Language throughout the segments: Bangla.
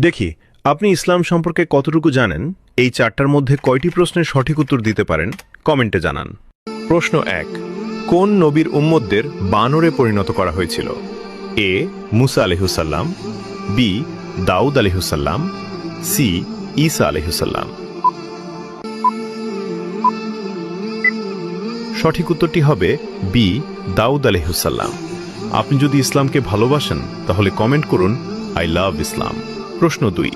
দেখি আপনি ইসলাম সম্পর্কে কতটুকু জানেন। এই চারটার মধ্যে কয়টি প্রশ্নের সঠিক উত্তর দিতে পারেন কমেন্টে জানান। প্রশ্ন 1, কোন নবীর উম্মতদের বানরে পরিণত করা হয়েছিল? এ মুসা আলাইহিসসালাম, বি দাউদ আলাইহিসসালাম, সি ঈসা আলাইহিসসালাম। সঠিক উত্তরটি হবে বি দাউদ আলাইহিসসালাম। আপনি যদি ইসলামকে ভালোবাসেন তাহলে কমেন্ট করুন আই লাভ ইসলাম। প্রশ্ন 2,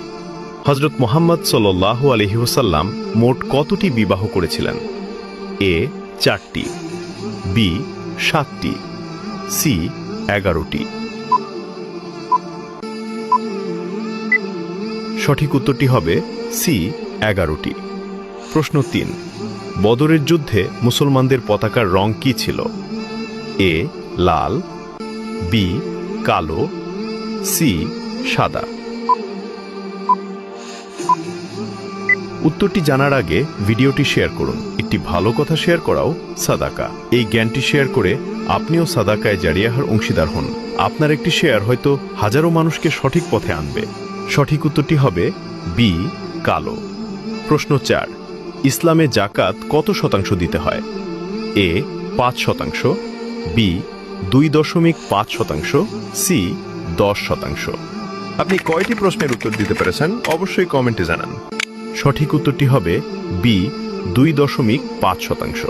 হযরত মুহাম্মদ সাল্লাল্লাহু আলাইহি ওয়াসাল্লাম মোট কতটি বিবাহ করেছিলেন? এ 4টি, বি 7টি, সি 11টি। সঠিক উত্তরটি হবে সি 11টি। প্রশ্ন 3, বদরের যুদ্ধে মুসলমানদের পতাকার রং কি ছিল? এ লাল, বি কালো, সি সাদা। উত্তরটি জানার আগে ভিডিওটি শেয়ার করুন। একটি ভালো কথা শেয়ার করাও সাদাকা। এই জ্ঞানটি শেয়ার করে আপনিও সাদাকায় জারিয়াহার অংশীদার হন। আপনার একটি শেয়ার হয়তো হাজারো মানুষকে সঠিক পথে আনবে। সঠিক উত্তরটি হবে বি কালো। প্রশ্ন 4, ইসলামে জাকাত কত শতাংশ দিতে হয়? এ 5%, বি 2.5%, সি 10%। আপনি কয়টি প্রশ্নের উত্তর দিতে পেরেছেন অবশ্যই কমেন্টে জানান। সঠিক উত্তরটি হবে বি 2.5%।